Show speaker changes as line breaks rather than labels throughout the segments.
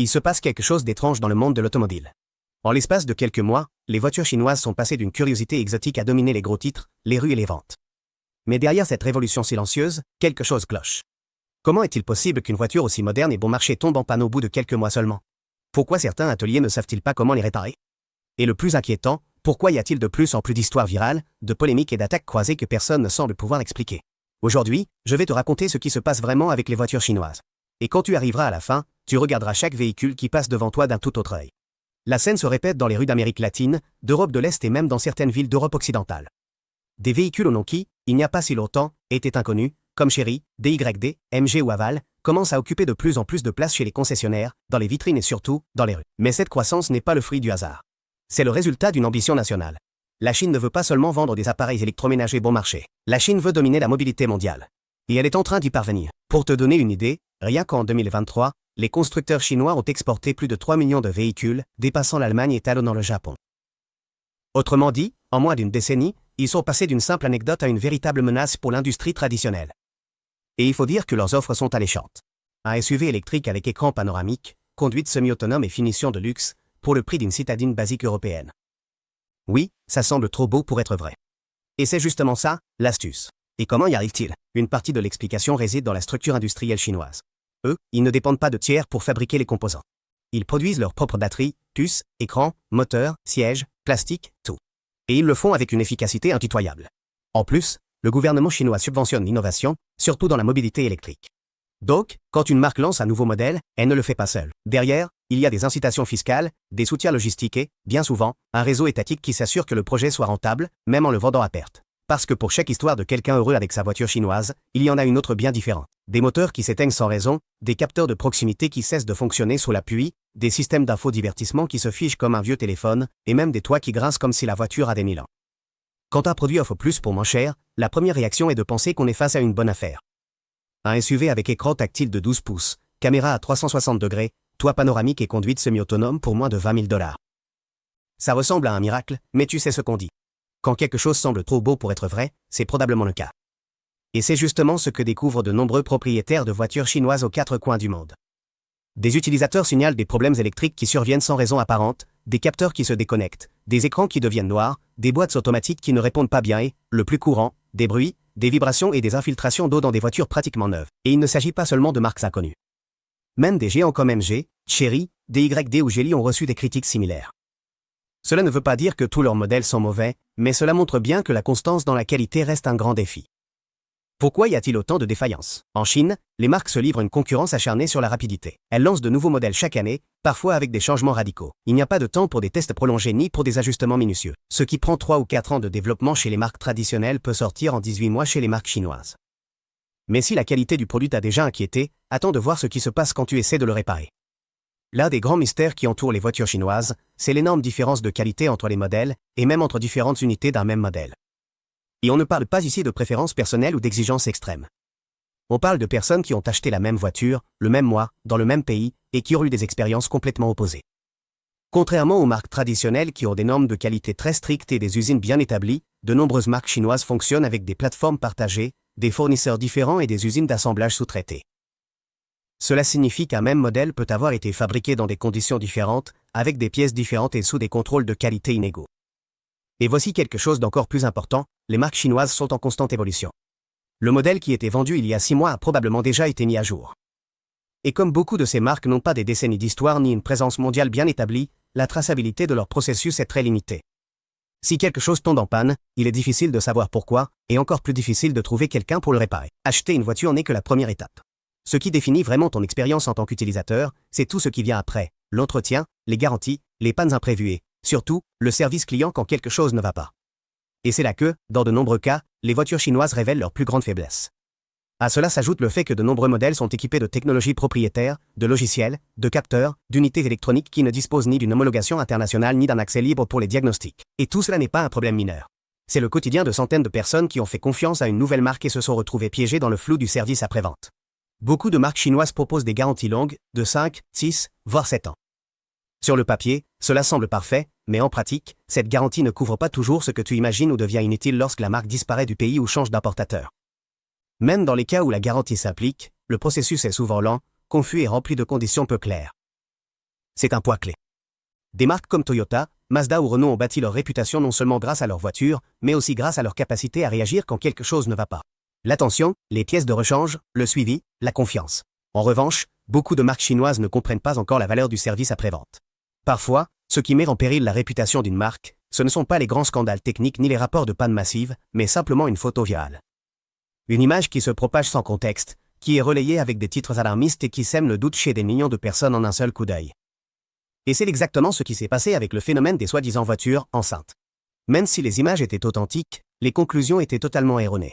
Il se passe quelque chose d'étrange dans le monde de l'automobile. En l'espace de quelques mois, les voitures chinoises sont passées d'une curiosité exotique à dominer les gros titres, les rues et les ventes. Mais derrière cette révolution silencieuse, quelque chose cloche. Comment est-il possible qu'une voiture aussi moderne et bon marché tombe en panne au bout de quelques mois seulement? Pourquoi certains ateliers ne savent-ils pas comment les réparer? Et le plus inquiétant, pourquoi y a-t-il de plus en plus d'histoires virales, de polémiques et d'attaques croisées que personne ne semble pouvoir expliquer? Aujourd'hui, je vais te raconter ce qui se passe vraiment avec les voitures chinoises. Et quand tu arriveras à la fin, tu regarderas chaque véhicule qui passe devant toi d'un tout autre œil. La scène se répète dans les rues d'Amérique latine, d'Europe de l'Est et même dans certaines villes d'Europe occidentale. Des véhicules au nom qui, il n'y a pas si longtemps, étaient inconnus, comme Chery, DYD, MG ou Haval, commencent à occuper de plus en plus de place chez les concessionnaires, dans les vitrines et surtout, dans les rues. Mais cette croissance n'est pas le fruit du hasard. C'est le résultat d'une ambition nationale. La Chine ne veut pas seulement vendre des appareils électroménagers bon marché. La Chine veut dominer la mobilité mondiale. Et elle est en train d'y parvenir. Pour te donner une idée, rien qu'en 2023, les constructeurs chinois ont exporté plus de 3 millions de véhicules, dépassant l'Allemagne et talonnant le Japon. Autrement dit, en moins d'une décennie, ils sont passés d'une simple anecdote à une véritable menace pour l'industrie traditionnelle. Et il faut dire que leurs offres sont alléchantes. Un SUV électrique avec écran panoramique, conduite semi-autonome et finition de luxe, pour le prix d'une citadine basique européenne. Oui, ça semble trop beau pour être vrai. Et c'est justement ça, l'astuce. Et comment y arrive-t-il? Une partie de l'explication réside dans la structure industrielle chinoise. Eux, ils ne dépendent pas de tiers pour fabriquer les composants. Ils produisent leurs propres batteries, puces, écrans, moteurs, sièges, plastique, tout. Et ils le font avec une efficacité impitoyable. En plus, le gouvernement chinois subventionne l'innovation, surtout dans la mobilité électrique. Donc, quand une marque lance un nouveau modèle, elle ne le fait pas seule. Derrière, il y a des incitations fiscales, des soutiens logistiques et, bien souvent, un réseau étatique qui s'assure que le projet soit rentable, même en le vendant à perte. Parce que pour chaque histoire de quelqu'un heureux avec sa voiture chinoise, il y en a une autre bien différente. Des moteurs qui s'éteignent sans raison, des capteurs de proximité qui cessent de fonctionner sous la pluie, des systèmes d'infodivertissement qui se figent comme un vieux téléphone, et même des toits qui grincent comme si la voiture a des 1000 ans. Quand un produit offre plus pour moins cher, la première réaction est de penser qu'on est face à une bonne affaire. Un SUV avec écran tactile de 12 pouces, caméra à 360 degrés, toit panoramique et conduite semi-autonome pour moins de 20 000 $. Ça ressemble à un miracle, mais tu sais ce qu'on dit. Quand quelque chose semble trop beau pour être vrai, c'est probablement le cas. Et c'est justement ce que découvrent de nombreux propriétaires de voitures chinoises aux quatre coins du monde. Des utilisateurs signalent des problèmes électriques qui surviennent sans raison apparente, des capteurs qui se déconnectent, des écrans qui deviennent noirs, des boîtes automatiques qui ne répondent pas bien et, le plus courant, des bruits, des vibrations et des infiltrations d'eau dans des voitures pratiquement neuves. Et il ne s'agit pas seulement de marques inconnues. Même des géants comme MG, Chery, DYD ou Geely ont reçu des critiques similaires. Cela ne veut pas dire que tous leurs modèles sont mauvais, mais cela montre bien que la constance dans la qualité reste un grand défi. Pourquoi y a-t-il autant de défaillances? En Chine, les marques se livrent une concurrence acharnée sur la rapidité. Elles lancent de nouveaux modèles chaque année, parfois avec des changements radicaux. Il n'y a pas de temps pour des tests prolongés ni pour des ajustements minutieux. Ce qui prend 3 ou 4 ans de développement chez les marques traditionnelles peut sortir en 18 mois chez les marques chinoises. Mais si la qualité du produit t'a déjà inquiété, attends de voir ce qui se passe quand tu essaies de le réparer. L'un des grands mystères qui entourent les voitures chinoises, c'est l'énorme différence de qualité entre les modèles, et même entre différentes unités d'un même modèle. Et on ne parle pas ici de préférences personnelles ou d'exigences extrêmes. On parle de personnes qui ont acheté la même voiture, le même mois, dans le même pays, et qui ont eu des expériences complètement opposées. Contrairement aux marques traditionnelles qui ont des normes de qualité très strictes et des usines bien établies, de nombreuses marques chinoises fonctionnent avec des plateformes partagées, des fournisseurs différents et des usines d'assemblage sous-traitées. Cela signifie qu'un même modèle peut avoir été fabriqué dans des conditions différentes, avec des pièces différentes et sous des contrôles de qualité inégaux. Et voici quelque chose d'encore plus important, les marques chinoises sont en constante évolution. Le modèle qui était vendu il y a 6 mois a probablement déjà été mis à jour. Et comme beaucoup de ces marques n'ont pas des décennies d'histoire ni une présence mondiale bien établie, la traçabilité de leur processus est très limitée. Si quelque chose tombe en panne, il est difficile de savoir pourquoi, et encore plus difficile de trouver quelqu'un pour le réparer. Acheter une voiture n'est que la première étape. Ce qui définit vraiment ton expérience en tant qu'utilisateur, c'est tout ce qui vient après, l'entretien, les garanties, les pannes imprévues et, surtout, le service client quand quelque chose ne va pas. Et c'est là que, dans de nombreux cas, les voitures chinoises révèlent leurs plus grandes faiblesses. À cela s'ajoute le fait que de nombreux modèles sont équipés de technologies propriétaires, de logiciels, de capteurs, d'unités électroniques qui ne disposent ni d'une homologation internationale ni d'un accès libre pour les diagnostics. Et tout cela n'est pas un problème mineur. C'est le quotidien de centaines de personnes qui ont fait confiance à une nouvelle marque et se sont retrouvées piégées dans le flou du service après-vente. Beaucoup de marques chinoises proposent des garanties longues, de 5, 6, voire 7 ans. Sur le papier, cela semble parfait, mais en pratique, cette garantie ne couvre pas toujours ce que tu imagines ou devient inutile lorsque la marque disparaît du pays ou change d'importateur. Même dans les cas où la garantie s'applique, le processus est souvent lent, confus et rempli de conditions peu claires. C'est un point clé. Des marques comme Toyota, Mazda ou Renault ont bâti leur réputation non seulement grâce à leurs voitures, mais aussi grâce à leur capacité à réagir quand quelque chose ne va pas. L'attention, les pièces de rechange, le suivi, la confiance. En revanche, beaucoup de marques chinoises ne comprennent pas encore la valeur du service après-vente. Parfois, ce qui met en péril la réputation d'une marque, ce ne sont pas les grands scandales techniques ni les rapports de panne massive, mais simplement une photo virale. Une image qui se propage sans contexte, qui est relayée avec des titres alarmistes et qui sème le doute chez des millions de personnes en un seul coup d'œil. Et c'est exactement ce qui s'est passé avec le phénomène des soi-disant voitures enceintes. Même si les images étaient authentiques, les conclusions étaient totalement erronées.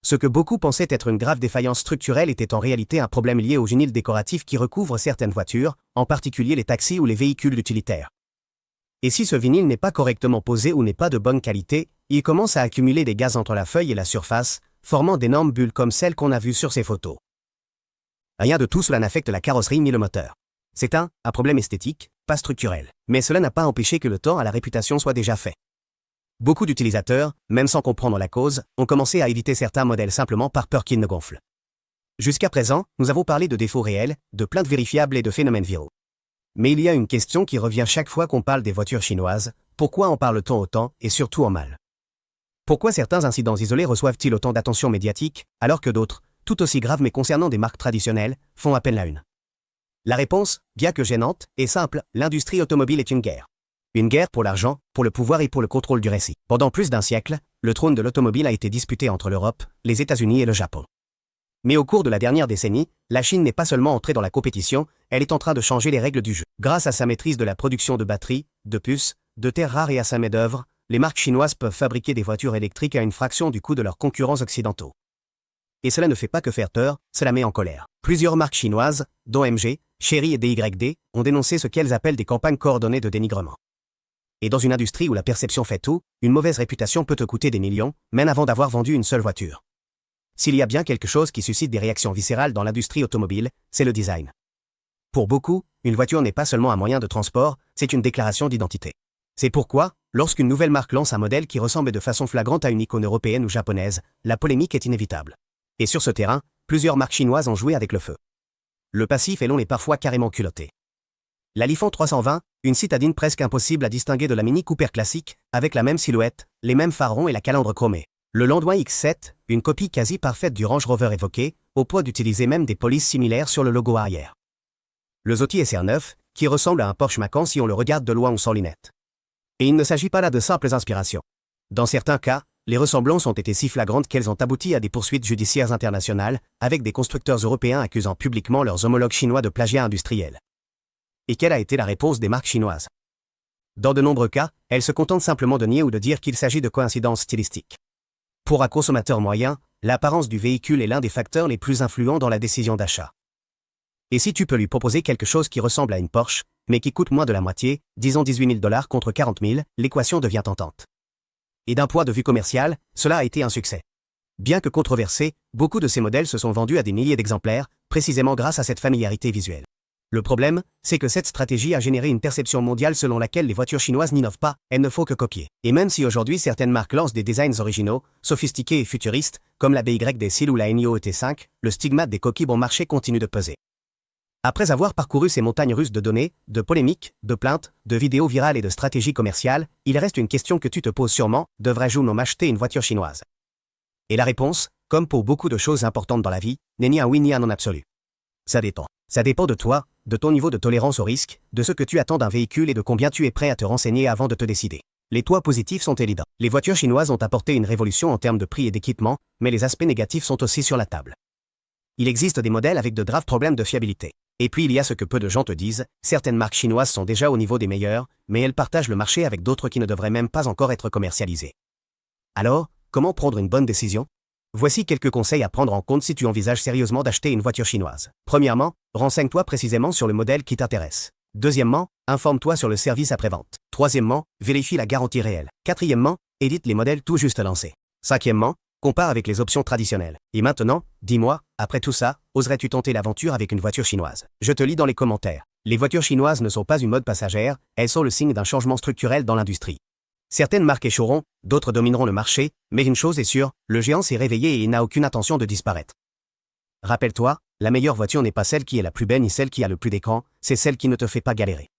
Ce que beaucoup pensaient être une grave défaillance structurelle était en réalité un problème lié au vinyle décoratif qui recouvre certaines voitures, en particulier les taxis ou les véhicules utilitaires. Et si ce vinyle n'est pas correctement posé ou n'est pas de bonne qualité, il commence à accumuler des gaz entre la feuille et la surface, formant d'énormes bulles comme celles qu'on a vues sur ces photos. Rien de tout cela n'affecte la carrosserie ni le moteur. C'est un problème esthétique, pas structurel. Mais cela n'a pas empêché que le tort à la réputation soit déjà fait. Beaucoup d'utilisateurs, même sans comprendre la cause, ont commencé à éviter certains modèles simplement par peur qu'ils ne gonflent. Jusqu'à présent, nous avons parlé de défauts réels, de plaintes vérifiables et de phénomènes viraux. Mais il y a une question qui revient chaque fois qu'on parle des voitures chinoises, pourquoi en parle-t-on autant et surtout en mal? Pourquoi certains incidents isolés reçoivent-ils autant d'attention médiatique, alors que d'autres, tout aussi graves mais concernant des marques traditionnelles, font à peine la une? La réponse, bien que gênante, est simple, l'industrie automobile est une guerre. Une guerre pour l'argent, pour le pouvoir et pour le contrôle du récit. Pendant plus d'un siècle, le trône de l'automobile a été disputé entre l'Europe, les États-Unis et le Japon. Mais au cours de la dernière décennie, la Chine n'est pas seulement entrée dans la compétition, elle est en train de changer les règles du jeu. Grâce à sa maîtrise de la production de batteries, de puces, de terres rares et à sa main-d'œuvre, les marques chinoises peuvent fabriquer des voitures électriques à une fraction du coût de leurs concurrents occidentaux. Et cela ne fait pas que faire peur, cela met en colère. Plusieurs marques chinoises, dont MG, Chery et DYD, ont dénoncé ce qu'elles appellent des campagnes coordonnées de dénigrement. Et dans une industrie où la perception fait tout, une mauvaise réputation peut te coûter des millions, même avant d'avoir vendu une seule voiture. S'il y a bien quelque chose qui suscite des réactions viscérales dans l'industrie automobile, c'est le design. Pour beaucoup, une voiture n'est pas seulement un moyen de transport, c'est une déclaration d'identité. C'est pourquoi, lorsqu'une nouvelle marque lance un modèle qui ressemble de façon flagrante à une icône européenne ou japonaise, la polémique est inévitable. Et sur ce terrain, plusieurs marques chinoises ont joué avec le feu. Le passif est long et parfois carrément culotté. La Lifan 320, une citadine presque impossible à distinguer de la Mini Cooper classique, avec la même silhouette, les mêmes phares ronds et la calandre chromée. Le Landauer X7, une copie quasi parfaite du Range Rover évoqué, au point d'utiliser même des polices similaires sur le logo arrière. Le Zoty SR9, qui ressemble à un Porsche Macan si on le regarde de loin ou sans lunettes. Et il ne s'agit pas là de simples inspirations. Dans certains cas, les ressemblances ont été si flagrantes qu'elles ont abouti à des poursuites judiciaires internationales, avec des constructeurs européens accusant publiquement leurs homologues chinois de plagiat industriel. Et quelle a été la réponse des marques chinoises? Dans de nombreux cas, elles se contentent simplement de nier ou de dire qu'il s'agit de coïncidences stylistiques. Pour un consommateur moyen, l'apparence du véhicule est l'un des facteurs les plus influents dans la décision d'achat. Et si tu peux lui proposer quelque chose qui ressemble à une Porsche, mais qui coûte moins de la moitié, disons 18 000 $ contre 40 000, l'équation devient tentante. Et d'un point de vue commercial, cela a été un succès. Bien que controversés, beaucoup de ces modèles se sont vendus à des milliers d'exemplaires, précisément grâce à cette familiarité visuelle. Le problème, c'est que cette stratégie a généré une perception mondiale selon laquelle les voitures chinoises n'innovent pas, elles ne font que copier. Et même si aujourd'hui certaines marques lancent des designs originaux, sophistiqués et futuristes, comme la BYD-Seal ou la NIO ET5, le stigmate des coquilles bon marché continue de peser. Après avoir parcouru ces montagnes russes de données, de polémiques, de plaintes, de vidéos virales et de stratégies commerciales, il reste une question que tu te poses sûrement, devrais-je ou non m'acheter une voiture chinoise? Et la réponse, comme pour beaucoup de choses importantes dans la vie, n'est ni un oui ni un non absolu. Ça dépend. Ça dépend de toi, de ton niveau de tolérance au risque, de ce que tu attends d'un véhicule et de combien tu es prêt à te renseigner avant de te décider. Les toits positifs sont évidents. Les voitures chinoises ont apporté une révolution en termes de prix et d'équipement, mais les aspects négatifs sont aussi sur la table. Il existe des modèles avec de graves problèmes de fiabilité. Et puis il y a ce que peu de gens te disent, certaines marques chinoises sont déjà au niveau des meilleures, mais elles partagent le marché avec d'autres qui ne devraient même pas encore être commercialisées. Alors, comment prendre une bonne décision? Voici quelques conseils à prendre en compte si tu envisages sérieusement d'acheter une voiture chinoise. Premièrement, renseigne-toi précisément sur le modèle qui t'intéresse. Deuxièmement, informe-toi sur le service après-vente. Troisièmement, vérifie la garantie réelle. Quatrièmement, édite les modèles tout juste lancés. Cinquièmement, compare avec les options traditionnelles. Et maintenant, dis-moi, après tout ça, oserais-tu tenter l'aventure avec une voiture chinoise? Je te lis dans les commentaires. Les voitures chinoises ne sont pas une mode passagère, elles sont le signe d'un changement structurel dans l'industrie. Certaines marques échoueront, d'autres domineront le marché, mais une chose est sûre, le géant s'est réveillé et il n'a aucune intention de disparaître. Rappelle-toi, la meilleure voiture n'est pas celle qui est la plus belle ni celle qui a le plus d'écran, c'est celle qui ne te fait pas galérer.